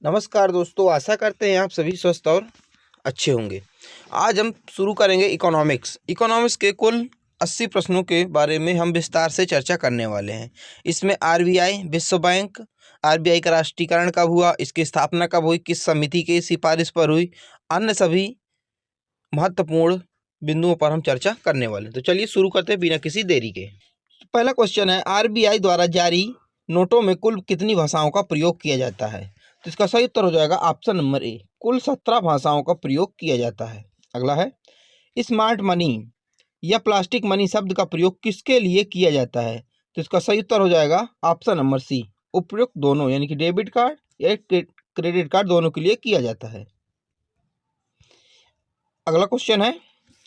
नमस्कार दोस्तों, आशा करते हैं आप सभी स्वस्थ और अच्छे होंगे। आज हम शुरू करेंगे इकोनॉमिक्स के कुल 80 प्रश्नों के बारे में हम विस्तार से चर्चा करने वाले हैं। इसमें आरबीआई, विश्व बैंक, आरबीआई का राष्ट्रीयकरण कब हुआ, इसकी स्थापना कब हुई, किस समिति की सिफारिश पर हुई, अन्य सभी महत्वपूर्ण बिंदुओं पर हम चर्चा करने वाले हैं। तो चलिए शुरू करते हैं बिना किसी देरी के। पहला क्वेश्चन है, आरबीआई द्वारा जारी नोटों में कुल कितनी भाषाओं का प्रयोग किया जाता है? तो इसका सही उत्तर हो जाएगा ऑप्शन नंबर ए, कुल 17 भाषाओं का प्रयोग किया जाता है। अगला है, स्मार्ट मनी या प्लास्टिक मनी शब्द का प्रयोग किसके लिए किया जाता है? तो इसका सही उत्तर हो जाएगा ऑप्शन नंबर सी, उपयुक्त दोनों यानी कि डेबिट कार्ड या क्रेडिट कार्ड दोनों के लिए किया जाता है।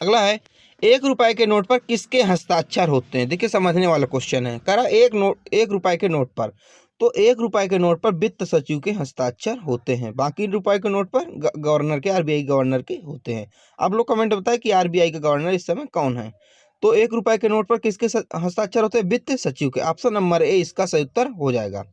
अगला है 1 रुपए के नोट पर किसके हस्ताक्षर होते हैं? देखिए समझने वाला क्वेश्चन है। कह रहा 1 रुपए के नोट पर, तो 1 रुपए के नोट पर वित्त सचिव के हस्ताक्षर होते हैं, बाकी रुपए के नोट पर गवर्नर के, आरबीआई गवर्नर के होते हैं। आप लोग कमेंट बताएं कि आरबीआई का गवर्नर इस समय कौन है। तो 1 रुपए के नोट पर किसके हस्ताक्षर होते हैं? वित्त सचिव के। ऑप्शन नंबर ए इसका सही उत्तर हो जाएगा।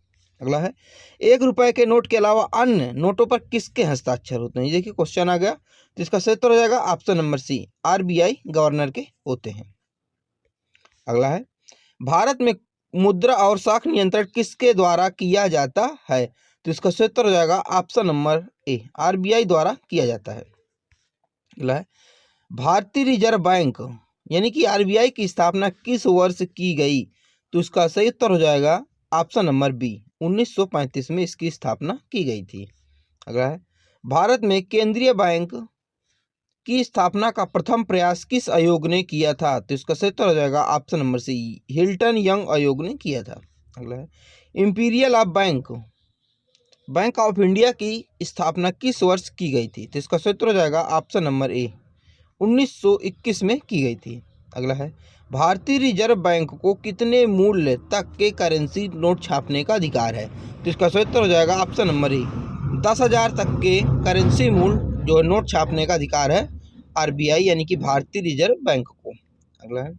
अगला है, 1 रुपए के नोट के अलावा अन्य नोटों पर किसके हस्ताक्षर होते हैं? ये देखिए क्वेश्चन आ गया, तो इसका सही उत्तर हो जाएगा option number C, RBI governor के होते हैं। अगला है, भारत में मुद्रा और साख नियंत्रण किसके द्वारा किया जाता है? तो इसका सही उत्तर हो जाएगा ऑप्शन नंबर ए, आरबीआई द्वारा किया जाता है। अगला है, भारतीय रिजर्व बैंक यानी कि आरबीआई की स्थापना किस वर्ष की गई? तो इसका सही उत्तर हो जाएगा ऑप्शन नंबर बी, 1935 में इसकी स्थापना की गई थी। अगला है, भारत में केंद्रीय बैंक की स्थापना का प्रथम प्रयास किस आयोग ने किया था? तो इसका सही उत्तर हो जाएगा option number C, Hilton Young आयोग ने किया था। अगला है, imperial of bank of India की स्थापना किस वर्ष की गई थी? तो इसका सही उत्तर हो जाएगा ऑप्शन नंबर ए, 1921 में की गई थी। अगला है, भारतीय रिजर्व बैंक को कितने मूल्य तक के करेंसी नोट छापने का अधिकार है? तो इसका सही उत्तर हो जाएगा ऑप्शन नंबर ए, 10,000 तक के करेंसी मूल्य जो नोट छापने का अधिकार है आरबीआई यानी कि भारतीय रिजर्व बैंक को। अगला है,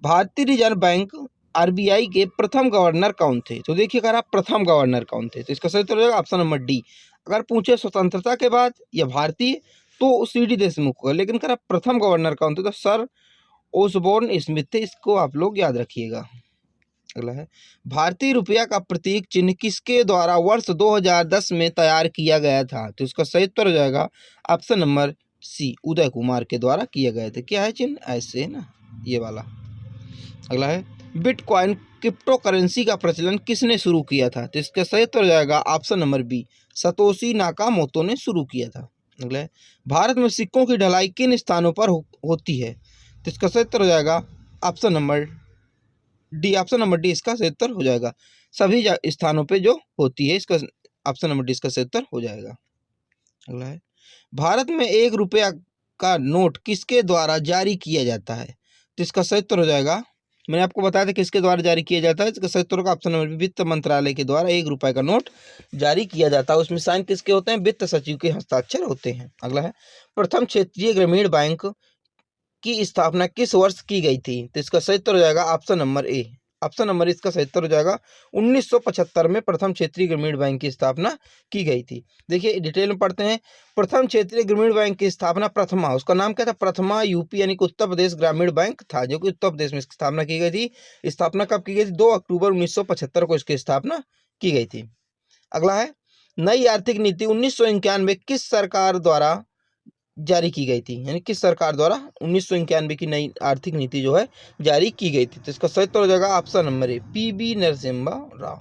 भारतीय रिजर्व बैंक आरबीआई के प्रथम गवर्नर कौन थे? तो देखिए अगर आप प्रथम गवर्नर कौन थे, तो इसका सही उत्तर हो जाएगा ऑप्शन नंबर डी। अगर पूछे स्वतंत्रता के बाद या भारतीय तो सीडी देशमुख होगा, लेकिन अगर आप प्रथम गवर्नर कौन थे तो सर ओसबोर्न स्मिथ थे, इसको आप लोग याद रखिएगा। अगला है, भारतीय रुपया का प्रतीक चिन्ह किसके द्वारा वर्ष 2010 में तैयार किया गया था? तो इसका सही उत्तर हो जाएगा ऑप्शन नंबर सी, उदय कुमार के द्वारा किया गया था। क्या है चिन्ह? ऐसे ना, ये वाला। अगला है, बिटकॉइन क्रिप्टो करेंसी का प्रचलन किसने शुरू किया था? तो इसका सही उत्तर हो जाएगा option number B, Satoshi Nakamoto ने शुरू किया था। अगला है, भारत में सिक्कों की ढलाई किन स्थानों पर होती है? तो इसका सही उत्तर हो जाएगा option number D, option number D इसका सही उत्तर हो जाएगा। सभी स्थानों पे जो होती है, इसका ऑप्शन नंबर डी इसका सही उत्तर हो जाएगा। अगला है, भारत में 1 रुपया का नोट किसके द्वारा जारी किया जाता है? तो इसका सही उत्तर हो जाएगा, मैंने आपको बताया था किसके द्वारा जारी किया जाता है, इसका सही उत्तर होगा ऑप्शन नंबर बी, वित्त मंत्रालय के द्वारा 1 रुपए का नोट जारी किया जाता है। उसमें साइन किसके होते हैं? वित्त सचिव के हस्ताक्षर होते हैं। अगला है, प्रथम क्षेत्रीय ग्रामीण बैंक की स्थापना किस वर्ष की गई थी? तो इसका सही उत्तर हो जाएगा ऑप्शन नंबर ए, ऑप्शन नंबर इसका सही उत्तर हो जाएगा 1975 में प्रथम क्षेत्रीय ग्रामीण बैंक की स्थापना की गई थी। देखिए डिटेल में पढ़ते हैं। प्रथम क्षेत्रीय ग्रामीण बैंक की स्थापना प्रथमा, उसका नाम क्या था? प्रथमा यूपी यानी कि उत्तर प्रदेश ग्रामीण बैंक था, जो कि उत्तर प्रदेश में इसकी स्थापना की गई थी। स्थापना कब की गई थी? 2 अक्टूबर 1975 को इसकी स्थापना की गई थी। अगला है, नई आर्थिक नीति 1991 किस सरकार द्वारा जारी की गई थी, यानी किस सरकार द्वारा 1991 की नई आर्थिक नीति जो है जारी की गई थी? तो इसका सही उत्तर हो जाएगा option number A, P B Narasimha Rao.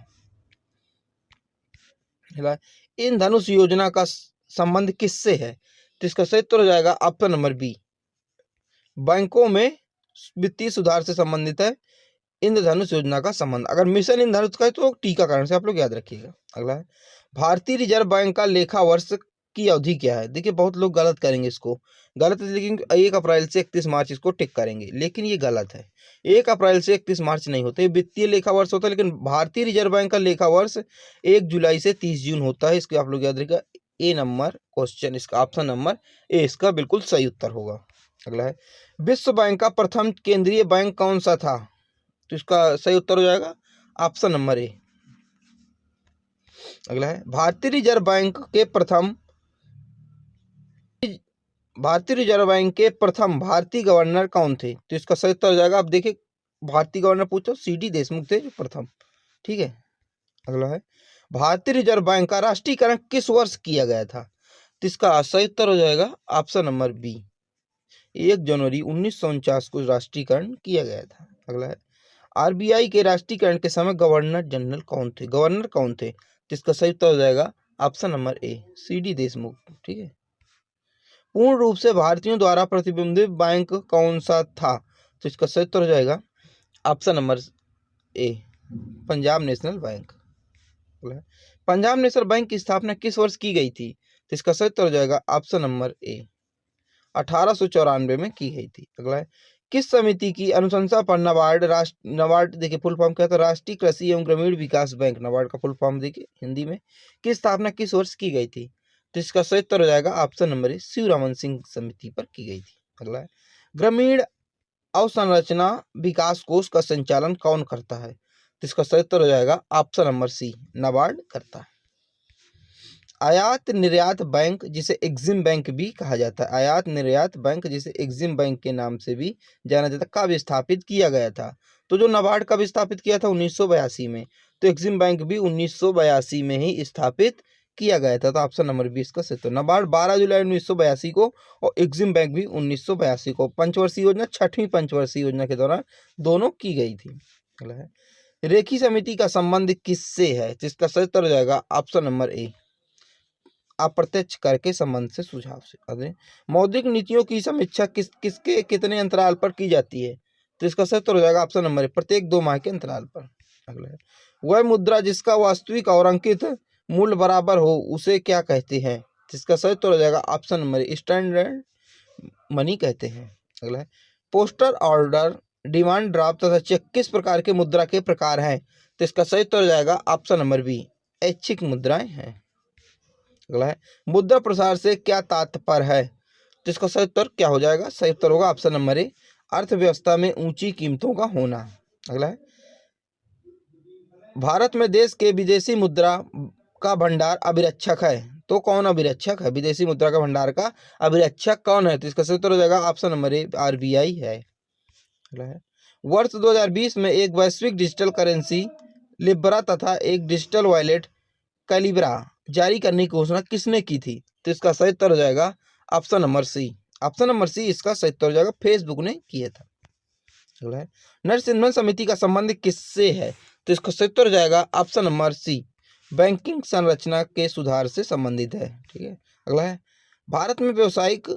इन धनुष योजना का संबंध किससे है? तो इसका सही उत्तर हो जाएगा ऑप्शन नंबर बी, बैंकों में वित्तीय सुधार से संबंधित है इंद्रधनुष योजना का संबंध। अगर मिशन इंद्रधनुष का है तो टीकाकरण से आप लोग याद रखिएगा। अगला है, भारतीय रिजर्व बैंक का लेखा वर्ष की अवधि क्या है? देखिए बहुत लोग गलत करेंगे इसको, गलत है, लेकिन 1 अप्रैल से 31 मार्च इसको टिक करेंगे, लेकिन ये गलत है। 1 अप्रैल से 31 मार्च नहीं होते, वित्तीय लेखा वर्ष होता है, लेकिन भारतीय रिजर्व बैंक का लेखा वर्ष 1 जुलाई से 30 जून होता है। इसको आप लोग याद रखिएगा। ए नंबर क्वेश्चन, इसका ऑप्शन नंबर ए इसका बिल्कुल सही उत्तर होगा। अगला है, विश्व बैंक का प्रथम केंद्रीय बैंक कौन सा था? तो इसका सही उत्तर हो जाएगा ऑप्शन नंबर ए, अगला है भारतीय रिजर्व बैंक के प्रथम भारतीय गवर्नर कौन थे? तो इसका सही उत्तर हो जाएगा, आप देखिए भारतीय गवर्नर पूछो सीडी देशमुख थे जो प्रथम। ठीक है, अगला है भारतीय रिजर्व बैंक का राष्ट्रीयकरण किस वर्ष किया गया था? तो इसका सही उत्तर हो जाएगा ऑप्शन नंबर बी, 1 जनवरी 1949 को राष्ट्रीयकरण किया गया था। अगला है आरबीआई के राष्ट्रीयकरण के समय गवर्नर जनरल कौन थे? गवर्नर कौन थे? तो इसका सही उत्तर हो जाएगा ऑप्शन नंबर ए, सीडी देशमुख। ठीक है, पूर्ण रूप से भारतीयों द्वारा प्रतिबंधित बैंक कौन सा था? तो इसका सही उत्तर हो जाएगा ऑप्शन नंबर ए, Punjab national bank. Punjab national bank की स्थापना किस वर्ष की गई थी? तो इसका सही उत्तर हो जाएगा ऑप्शन नंबर ए, 1894 में की गई थी। अगला है किस समिति की अनुशंसा पर नबार्ड देखिए फुल फॉर्म क्या था, राष्ट्रीय कृषि एवं ग्रामीण विकास बैंक, नबार्ड का फुल फॉर्म देखिए हिंदी में, की स्थापना किस वर्ष की गई थी? तो इसका सही उत्तर हो जाएगा ऑप्शन नंबर ए, शिवरामन सिंह समिति पर की गई थी। अगला है ग्रामीण अवसंरचना विकास कोष का संचालन कौन करता है? तो इसका सही उत्तर हो जाएगा ऑप्शन नंबर सी, नाबार्ड करता है। आयात निर्यात बैंक जिसे एग्जिम बैंक भी कहा जाता है, आयात निर्यात बैंक जिसे एग्जिम बैंक के नाम से भी जाना जाता है, कब स्थापित किया गया था? तो जो नाबार्ड कब स्थापित किया था? 1982 में। तो एग्जिम बैंक भी 1982 में ही स्थापित किया गया था। तो ऑप्शन नंबर 20 का सही। तो नाबार्ड 12 जुलाई 1982 को और एग्जिम बैंक भी 1982 को, पंचवर्षीय योजना, छठवीं पंचवर्षीय योजना के दौरान दोनों की गई थी। अगला है रेखी समिति का संबंध किससे है? जिसका सही उत्तर हो जाएगा ऑप्शन नंबर ए, अप्रत्यक्ष कर के संबंध से, सुझाव से। अगले मौद्रिक नीतियों की समीक्षा किसके कितने अंतराल पर की जाती है? तो इसका सही उत्तर हो जाएगा ऑप्शन नंबर ए, प्रत्येक 2 माह के अंतराल पर। अगला है वह मुद्रा जिसका वास्तविक और अंकित मूल्य बराबर हो उसे क्या कहते हैं? जिसका सही उत्तर हो जाएगा ऑप्शन नंबर ए, स्टैंडर्ड मनी कहते हैं। अगला है पोस्टर ऑर्डर, डिमांड ड्राफ्ट तथा चेक किस प्रकार के मुद्रा के प्रकार हैं? तो इसका सही उत्तर हो जाएगा ऑप्शन नंबर बी, ऐच्छिक मुद्राएं हैं। अगला है मुद्रा प्रसार से क्या तात्पर्य है? तो इसका सही उत्तर क्या हो जाएगा? सही उत्तर होगा ऑप्शन नंबर ए, अर्थव्यवस्था में ऊंची कीमतों का होना। अगला है भारत में देश के विदेशी मुद्रा का भंडार अभिरक्षक है, तो कौन अभिरक्षक है? विदेशी मुद्रा का भंडार का अभिरक्षक कौन है? तो इसका सही उत्तर हो जाएगा ऑप्शन नंबर ए, आरबीआई है। अगला है वर्ष 2020 में एक वैश्विक डिजिटल करेंसी लिब्रा तथा एक डिजिटल वॉलेट कैलिब्रा जारी करने की घोषणा किसने की थी? तो इसका सही उत्तर हो जाएगा option number C, option number C इसका सही उत्तर हो जाएगा, फेसबुक ने किया था। अगला है नरसिम्हन समिति का संबंध किससे है? तो इसका सही उत्तर हो जाएगा ऑप्शन नंबर सी, बैंकिंग संरचना के सुधार से संबंधित है। ठीक है, अगला है भारत में व्यावसायिक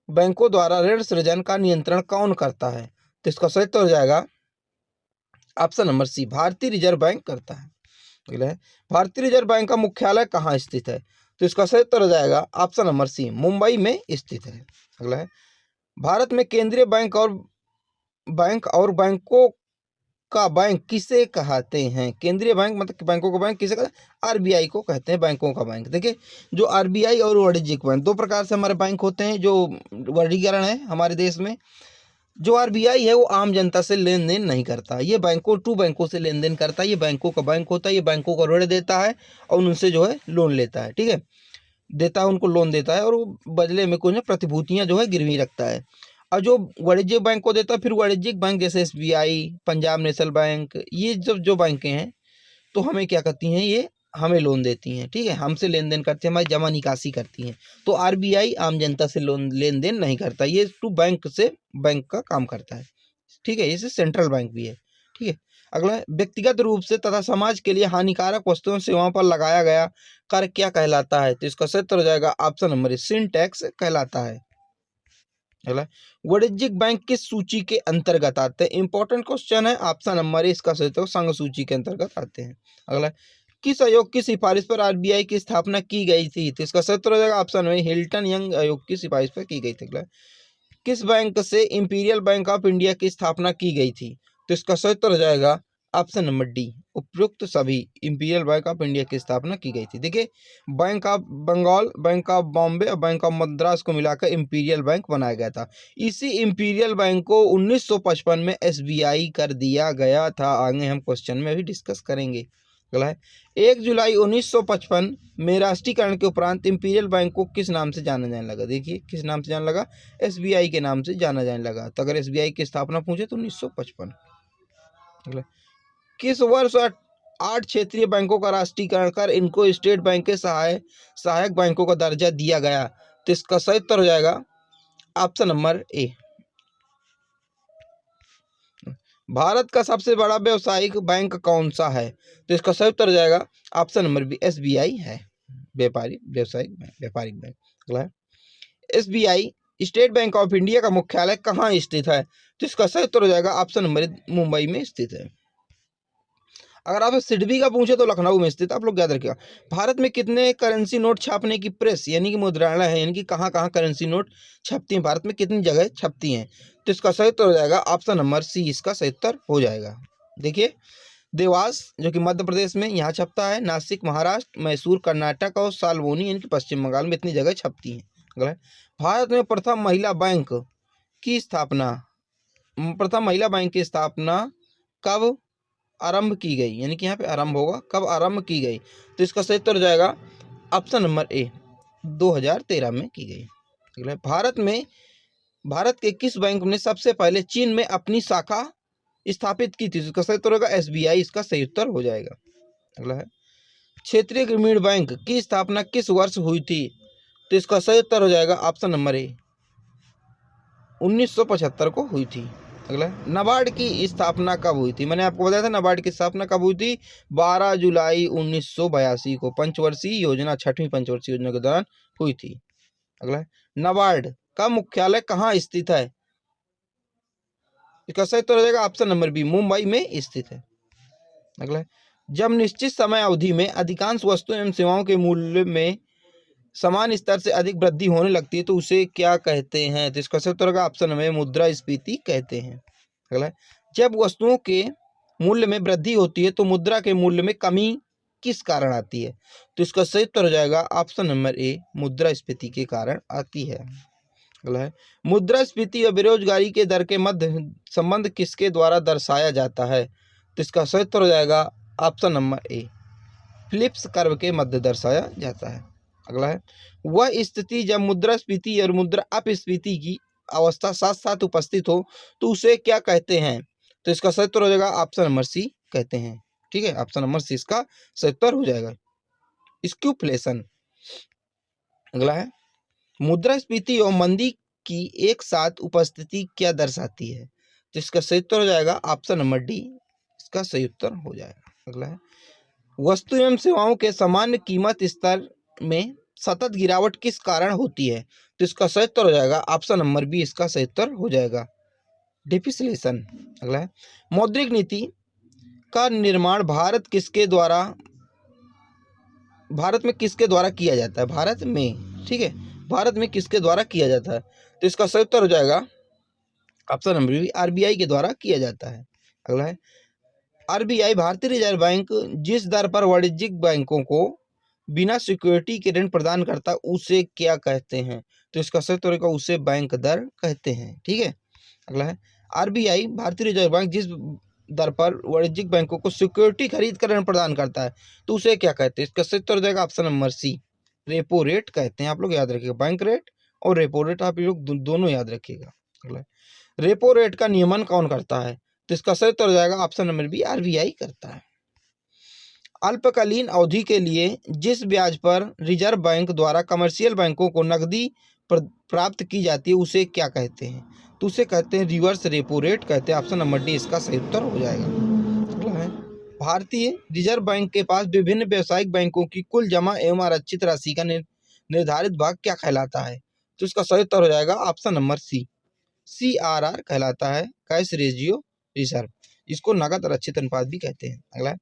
बैंकों द्वारा ऋण सृजन का नियंत्रण कौन करता है? तो इसका सही उत्तर हो जाएगा ऑप्शन नंबर सी, भारतीय रिजर्व बैंक करता है। अगला है भारतीय रिजर्व बैंक का मुख्यालय कहाँ स्थित है? तो इसका सही उत्तर हो जाएगा ऑप्शन नंबर सी, मुंबई में स्थित है। अगला है भारत में केंद्रीय बैंक और बैंकों का बैंक किसे कहते हैं? केंद्रीय बैंक मतलब बैंकों का बैंक किसे कहते हैं? आरबीआई को कहते हैं बैंकों का बैंक। देखिए जो आरबीआई और वाणिज्यिक बैंक, दो प्रकार से हमारे बैंक होते हैं जो वर्गीकरण है हमारे देश में। जो आरबीआई है वो आम जनता से लेन देन नहीं करता, ये बैंकों से लेन देन करता है, ये बैंकों का बैंक होता है, ये बैंकों को ऋण देता है और उनसे जो है लोन लेता है। ठीक है, देता है, उनको लोन देता है और वो बदले में कुछ प्रतिभूतियां जो है गिरवी रखता है। और जो वाणिज्यिक बैंक को देता है, फिर वाणिज्यिक बैंक जैसे एसबीआई, पंजाब नेशनल बैंक, ये जो बैंकें हैं तो हमें क्या करती हैं, ये हमें लोन देती हैं। ठीक है, हमसे लेन देन करती हैं, हमारी जमा निकासी करती हैं। तो आरबीआई आम जनता से लोन लेन देन नहीं करता, ये टू बैंक से बैंक का काम करता है। ठीक है, इसे सेंट्रल बैंक भी है। ठीक है, अगला है व्यक्तिगत रूप से तथा समाज के लिए हानिकारक वस्तुओं सेवाओं पर लगाया गया कर क्या कहलाता है? तो इसका सही उत्तर हो जाएगा ऑप्शन नंबर sin टैक्स कहलाता है। अगला वाणिज्यिक बैंक किस सूची के अंतर्गत आते हैं? इंपॉर्टेंट क्वेश्चन है, ऑप्शन नंबर इसका सही उत्तर संघ सूची के अंतर्गत आते हैं। अगला किस आयोग की सिफारिश पर आरबीआई की स्थापना की गई थी? तो इसका सही उत्तर हो जाएगा ऑप्शन में हिल्टन यंग आयोग की सिफारिश पर की गई थी। अगला किस बैंक से इंपीरियल बैंक ऑफ इंडिया की स्थापना की गई थी? तो इसका सही उत्तर हो जाएगा ऑप्शन नंबर डी, उपयुक्त सभी इंपीरियल बैंक ऑफ इंडिया की स्थापना की गई थी। देखिए bank of Bengal, bank of Bombay और बैंक ऑफ मद्रास को मिलाकर इंपीरियल बैंक बनाया गया था। इसी इंपीरियल बैंक को 1955 में एसबीआई कर दिया गया था। आगे हम क्वेश्चन में भी डिस्कस करेंगे। अगला है 1 जुलाई 1955 में राष्ट्रीयकरण के उपरांत इंपीरियल बैंक को किस नाम से जाना जाने लगा। देखिए किस नाम से जाने लगा, एसबीआई के नाम से जाना जाने लगा। तो अगर एसबीआई की स्थापना पूछे तो 1955। अगला किस वर्ष 8 क्षेत्रीय बैंकों का राष्ट्रीयकरण कर इनको स्टेट बैंक के सहायक बैंकों का दर्जा दिया गया। तो इसका सही उत्तर हो जाएगा ऑप्शन नंबर ए। भारत का सबसे बड़ा व्यावसायिक बैंक कौन सा है। तो इसका सही उत्तर हो जाएगा ऑप्शन नंबर बी, एसबीआई है, व्यावसायिक बैंक, व्यापारिक बैंक। अगला है SBI state bank of India का मुख्यालय कहाँ स्थित है। तो इसका सही उत्तर हो जाएगा ऑप्शन नंबर मुंबई में स्थित है। अगर आप सिडबी का पूछे तो लखनऊ में स्थित, आप लोग याद रखिएगा। भारत में कितने करेंसी नोट छापने की प्रेस यानी कि मुद्रालय है, यानी कि कहाँ कहाँ करेंसी नोट छपती हैं, भारत में कितनी जगह छपती हैं। तो इसका सही उत्तर हो जाएगा ऑप्शन नंबर सी, इसका सही उत्तर हो जाएगा। देखिए देवास जो कि मध्य प्रदेश में यहाँ छपता है, नासिक महाराष्ट्र, मैसूर कर्नाटक और सालबोनी यानी कि पश्चिम बंगाल में इतनी जगह छपती हैं। अगला भारत में प्रथम महिला बैंक की स्थापना कब आरंभ की गई, यानी कि यहाँ पे आरंभ होगा, कब आरंभ की गई। तो इसका सही उत्तर हो जाएगा ऑप्शन नंबर ए, 2013 में की गई। अगला भारत के किस बैंक ने सबसे पहले चीन में अपनी शाखा स्थापित की थी। इसका सही उत्तर होगा एसबीआई, इसका सही उत्तर हो जाएगा। अगला है क्षेत्रीय ग्रामीण बैंक की स्थापना किस वर्ष हुई थी। तो इसका सही उत्तर हो जाएगा ऑप्शन नंबर ए, 1975 को हुई थी। अगला नाबार्ड की स्थापना कब हुई थी। मैंने आपको बताया था नाबार्ड की स्थापना कब हुई थी, 12 जुलाई 1982 को पंचवर्षीय योजना, 6वीं पंचवर्षीय योजना के दौरान हुई थी। अगला नाबार्ड का मुख्यालय कहाँ स्थित है। इसका सही उत्तर हो जाएगा ऑप्शन नंबर बी, मुंबई में स्थित है। अगला जब निश्चित समय अवधि में अधिकांश वस्तुओं एवं सेवाओं के मूल्य में समान स्तर से अधिक वृद्धि होने लगती है तो उसे क्या कहते हैं। तो इसका सही उत्तर होगा ऑप्शन में मुद्रास्फीति कहते हैं। अगला जब वस्तुओं के मूल्य में वृद्धि होती है तो मुद्रा के मूल्य में कमी किस कारण आती है। तो इसका सही उत्तर हो जाएगा ऑप्शन नंबर ए, मुद्रास्फीति के कारण आती है। अगला है मुद्रास्फीति और बेरोजगारी के दर के मध्य संबंध किसके द्वारा दर्शाया जाता है। तो इसका सही उत्तर हो जाएगा ऑप्शन नंबर ए, फिलिप्स कर्व के मध्य दर्शाया जाता है। अगला है वह स्थिति जब मुद्रास्फीति और मुद्रा अपस्फीति की अवस्था साथ साथ उपस्थित हो तो उसे क्या कहते हैं। तो इसका सही उत्तर हो जाएगा ऑप्शन नंबर सी, कहते हैं। ठीक है, ऑप्शन नंबर सी इसका सही उत्तर हो जाएगा, स्क्यूफ्लेशन। अगला है मुद्रास्फीति और मंदी की एक साथ उपस्थिति क्या दर्शाती है। तो इसका सही उत्तर हो जाएगा ऑप्शन नंबर डी, इसका सही उत्तर हो जाएगा। अगला है वस्तु एवं सेवाओं के सामान्य कीमत स्तर में सतत गिरावट किस कारण होती है। तो इसका सही उत्तर हो जाएगा ऑप्शन नंबर बी, इसका सही उत्तर हो जाएगा, डिफिसलेशन। अगला है मौद्रिक नीति का निर्माण भारत में किसके द्वारा किया जाता है। भारत में, ठीक है, भारत में किसके द्वारा किया जाता है। तो इसका सही उत्तर हो जाएगा ऑप्शन नंबर बी, आरबीआई के द्वारा किया जाता है। अगला है आरबीआई भारतीय रिजर्व बैंक जिस दर पर वाणिज्यिक बैंकों को बिना सिक्योरिटी के ऋण प्रदान करता उसे क्या कहते हैं। तो इसका सही उत्तर होगा उसे बैंक दर कहते हैं। ठीक है, अगला है आरबीआई भारतीय रिजर्व बैंक जिस दर पर वाणिज्यिक बैंकों को सिक्योरिटी खरीद कर ऋण प्रदान करता है तो उसे क्या कहते हैं। इसका सही उत्तर हो जाएगा option number C, repo rate कहते हैं। आप लोग याद रखिएगा, बैंक रेट और रेपो रेट आप लोग दोनों याद रखिएगा। अगला रेपो रेट का नियमन कौन करता है। तो इसका सही उत्तर हो जाएगा ऑप्शन नंबर बी, आरबीआई करता है। अल्पकालीन अवधि के लिए जिस ब्याज पर रिजर्व बैंक द्वारा कमर्शियल बैंकों को नकदी प्राप्त की जाती है उसे क्या कहते हैं। तो उसे कहते हैं रिवर्स रेपो रेट कहते हैं। ऑप्शन नंबर डी इसका सही उत्तर हो जाएगा। अगला है भारतीय रिजर्व बैंक के पास विभिन्न व्यावसायिक बैंकों की कुल जमा एवं आरक्षित राशि का निर्धारित भाग क्या कहलाता है। तो इसका सही उत्तर हो जाएगा ऑप्शन नंबर सी, CRR कहलाता है, कैश रेशियो रिजर्व। इसको नगद आरक्षित अनुपात भी कहते हैं। अगला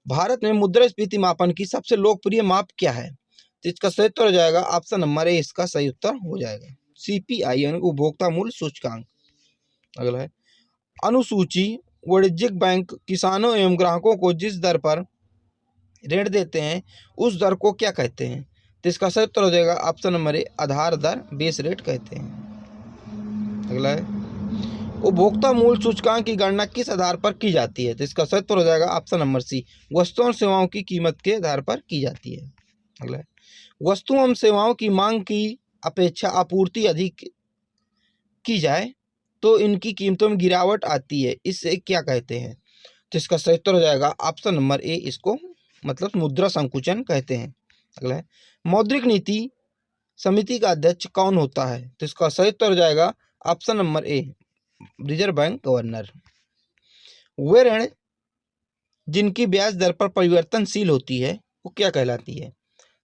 भारत में मुद्रास्फीति मापन की सबसे लोकप्रिय माप क्या है। तो इसका सही उत्तर हो जाएगा ऑप्शन नंबर ए, इसका सही उत्तर हो जाएगा CPI यानी उपभोक्ता मूल्य सूचकांक। अगला है अनुसूची वाणिज्यिक बैंक किसानों एवं ग्राहकों को जिस दर पर ऋण देते हैं उस दर को क्या कहते हैं। तो इसका सही उत्तर हो जाएगा ऑप्शन नंबर ए, आधार दर, बेस रेट कहते हैं। अगला है उपभोक्ता मूल्य सूचकांक की गणना किस आधार पर की जाती है? तो इसका सही उत्तर हो जाएगा ऑप्शन नंबर सी, वस्तुओं और सेवाओं की कीमत के आधार पर की जाती है। अगला है, वस्तुओं एवं सेवाओं की मांग की अपेक्षा आपूर्ति अधिक की जाए तो इनकी कीमतों में गिरावट आती है, इससे क्या कहते हैं? तो इसका सही उत्तर हो जाएगा ऑप्शन नंबर ए, इसको मतलब मुद्रा संकुचन कहते हैं। अगला है, मौद्रिक नीति समिति का अध्यक्ष कौन होता है? तो इसका सही उत्तर हो जाएगा option number A, reserve bank governor. वे ऋण जिनकी ब्याज दर पर परिवर्तनशील होती है वो क्या कहलाती है?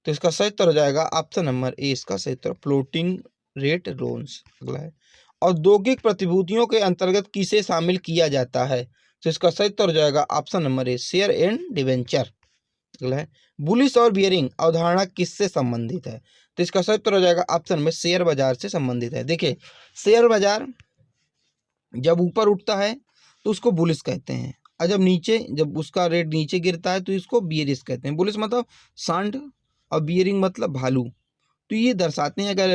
तो इसका सही उत्तर हो जाएगा ऑप्शन नंबर ए, इसका सही उत्तर फ्लोटिंग रेट लोन्स। अगला है, औद्योगिक प्रतिभूतियों के अंतर्गत किसे शामिल किया जाता है? तो इसका सही उत्तर हो जाएगा option number A, share and debenture. अगला है, बुलिश और बियरिंग अवधारणा किससे संबंधित है? तो इसका सही उत्तर हो जाएगा ऑप्शन में शेयर बाजार से संबंधित है। देखिए, शेयर बाजार जब ऊपर उठता है तो उसको बुलिश कहते हैं, और जब उसका रेट नीचे गिरता है तो इसको बियरिश कहते हैं। बुलिश मतलब सांड और बियरिंग मतलब भालू। तो ये दर्शाते हैं, अगर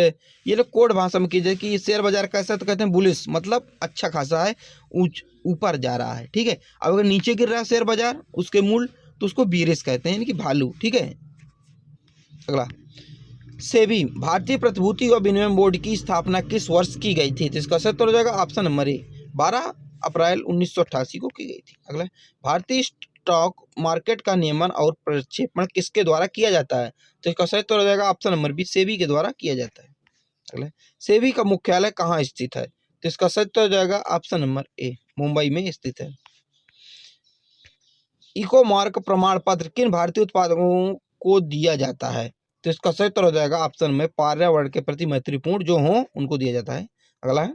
ये लोग कोड भाषा में कीजिए कि शेयर बाजार कैसा, तो कहते हैं बुलिश मतलब अच्छा खासा है, ऊपर जा रहा है। ठीक है, अब अगर नीचे गिर रहा है शेयर बाजार उसके मूल, तो उसको बियरिश कहते हैं, यानी कि भालू। ठीक है। अगला, सेबी भारतीय प्रतिभूति और विनिमय बोर्ड की स्थापना किस वर्ष की गई थी? तो इसका सही उत्तर हो जाएगा ऑप्शन नंबर ए, 12 अप्रैल 1988 को की गई थी। अगला, भारतीय स्टॉक मार्केट का नियमन और प्रक्षेपण किसके द्वारा किया जाता है? तो इसका सही उत्तर हो जाएगा ऑप्शन नंबर बी, सेबी के द्वारा किया जाता है। अगला, सेबी का मुख्यालय कहाँ स्थित है? तो इसका सही उत्तर हो जाएगा ऑप्शन नंबर ए, मुंबई में स्थित है। इको मार्क प्रमाण पत्र किन भारतीय उत्पादकों को दिया जाता है? तो इसका सही उत्तर हो जाएगा ऑप्शन में पर्यावरण के प्रति मैत्रीपूर्ण जो हो उनको दिया जाता है। अगला है,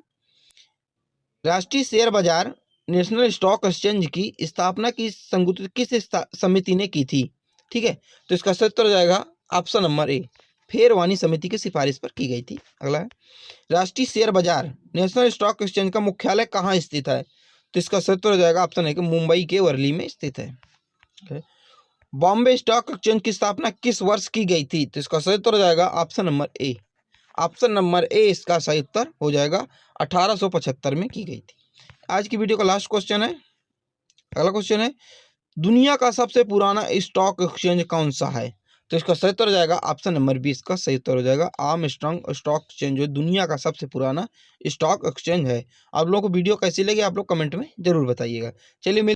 राष्ट्रीय शेयर बाजार नेशनल स्टॉक एक्सचेंज की स्थापना की संगठित किस समिति ने की थी? ठीक है, तो इसका सही उत्तर हो जाएगा ऑप्शन नंबर ए, फेरवानी समिति की सिफारिश पर की गई थी। अगला है, राष्ट्रीय शेयर बाजार नेशनल स्टॉक एक्सचेंज का मुख्यालय कहाँ स्थित है? तो इसका सही उत्तर हो जाएगा ऑप्शन ए, मुंबई के वर्ली में स्थित है। बॉम्बे स्टॉक एक्सचेंज की स्थापना किस वर्ष की गई थी? तो इसका सही उत्तर हो जाएगा ऑप्शन नंबर ए, ऑप्शन नंबर ए इसका सही उत्तर हो जाएगा 1875 में की गई थी। आज की वीडियो का लास्ट क्वेश्चन है। अगला क्वेश्चन है, दुनिया का सबसे पुराना स्टॉक एक्सचेंज कौन सा है? तो इसका सही उत्तर हो जाएगा ऑप्शन नंबर बी, इसका सही उत्तर हो जाएगा आर्मस्ट्रांग स्टॉक एक्सचेंज, जो दुनिया का सबसे पुराना स्टॉक एक्सचेंज है। आप लोगों को वीडियो कैसी लगी आप लोग कमेंट में जरूर बताइएगा। चलिए